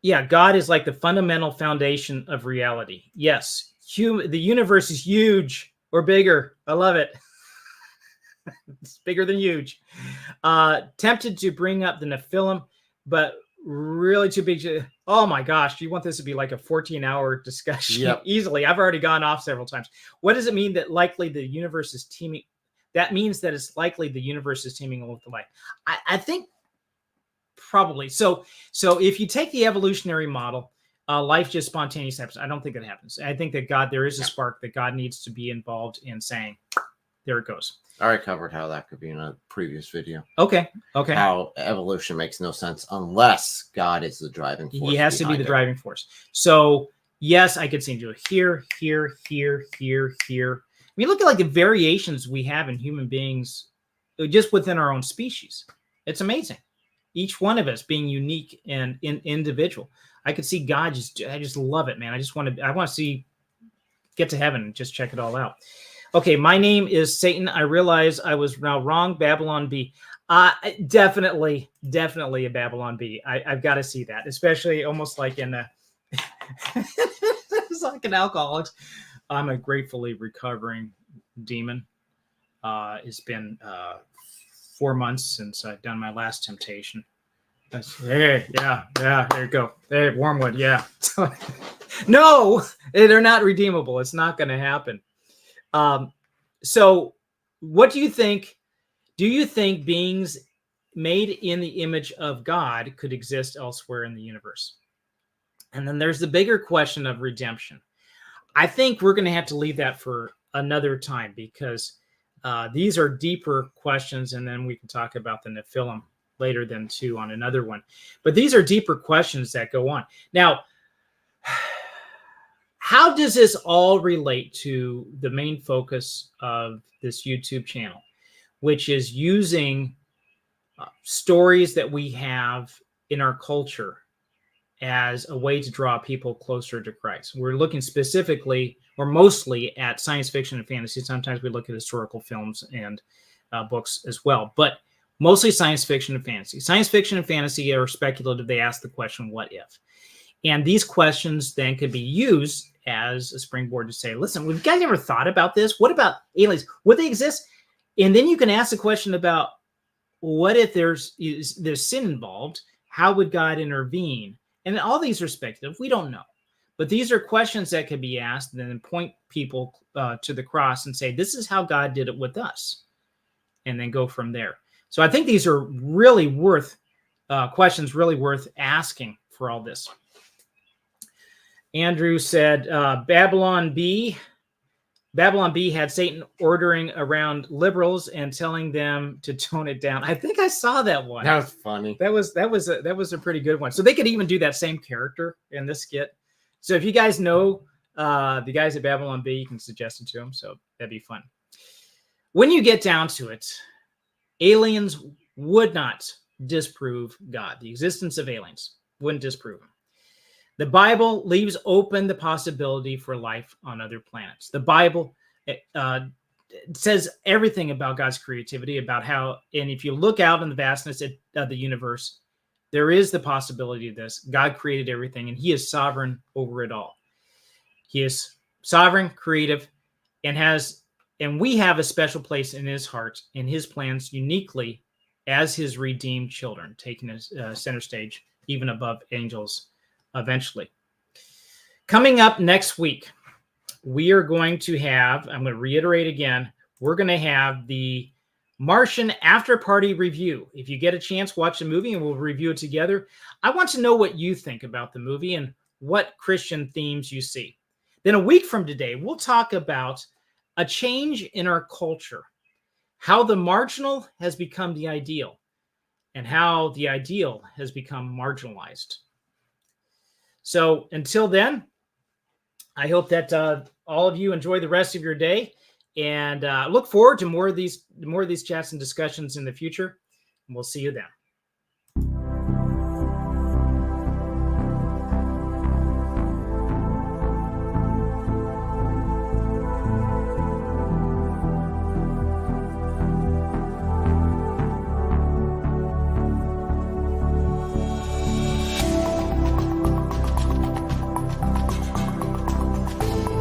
like the fundamental foundation of reality. Yes, the universe is huge or bigger. I love it. It's bigger than huge. Tempted to bring up the Nephilim, but really too big. Oh my gosh, you want this to be like a 14-hour discussion? Yep. Easily. I've already gone off several times. What does it mean that likely the universe is teeming? That means that it's likely the universe is teeming with life. I think probably. So if you take the evolutionary model, life just spontaneous happens. I don't think it happens. I think that there is a spark that God needs to be involved in saying, there it goes. I already covered how that could be in a previous video. Okay. How evolution makes no sense unless God is the driving force. He has to be the driving force. So, yes, I could see him do it here. I mean, look at like the variations we have in human beings just within our own species. It's amazing. Each one of us being unique and individual. I could see God I just love it, man. I want to see, get to heaven and just check it all out. Okay, my name is Satan. I realize I was now wrong. Babylon Bee. Definitely a Babylon Bee. I've got to see that, especially almost like in it's like an alcoholic. I'm a gratefully recovering demon. It's been 4 months since I've done my last temptation. There you go. Hey, Wormwood, yeah. No, they're not redeemable. It's not going to happen. So what do you think? Do you think beings made in the image of God could exist elsewhere in the universe? And then there's the bigger question of redemption. I think we're going to have to leave that for another time because these are deeper questions, and then we can talk about the Nephilim later then too on another one. But these are deeper questions that go on. Now, how does this all relate to the main focus of this YouTube channel, which is using stories that we have in our culture as a way to draw people closer to Christ? We're looking specifically or mostly at science fiction and fantasy. Sometimes we look at historical films and books as well, but mostly science fiction and fantasy. Science fiction and fantasy are speculative. They ask the question, what if? And these questions then could be used as a springboard to say, listen, have you guys ever thought about this? What about aliens? Would they exist? And then you can ask the question about, what if there's sin involved? How would God intervene? And all these are speculative. We don't know. But these are questions that could be asked and then point people to the cross and say, this is how God did it with us. And then go from there. So I think these are really worth questions, really worth asking for all this. Andrew said, Babylon Bee. Babylon Bee had Satan ordering around liberals and telling them to tone it down. I think I saw that one. That was funny. That was a pretty good one. So they could even do that same character in this skit. So if you guys know the guys at Babylon Bee, you can suggest it to them. So that'd be fun. When you get down to it, aliens would not disprove God. The existence of aliens wouldn't disprove him. The Bible leaves open the possibility for life on other planets. The Bible says everything about God's creativity, about how, and if you look out in the vastness of the universe, there is the possibility of this. God created everything, and he is sovereign over it all. He is sovereign, creative, and we have a special place in his heart, in his plans, uniquely as his redeemed children, taking a center stage, even above angels eventually. Coming up next week, we are going to have, I'm going to reiterate again, we're going to have the Martian After Party review. If you get a chance, watch the movie and we'll review it together. I want to know what you think about the movie and what Christian themes you see. Then a week from today, we'll talk about a change in our culture, how the marginal has become the ideal, and how the ideal has become marginalized. So until then, I hope that all of you enjoy the rest of your day, and look forward to more of these chats and discussions in the future. And we'll see you then.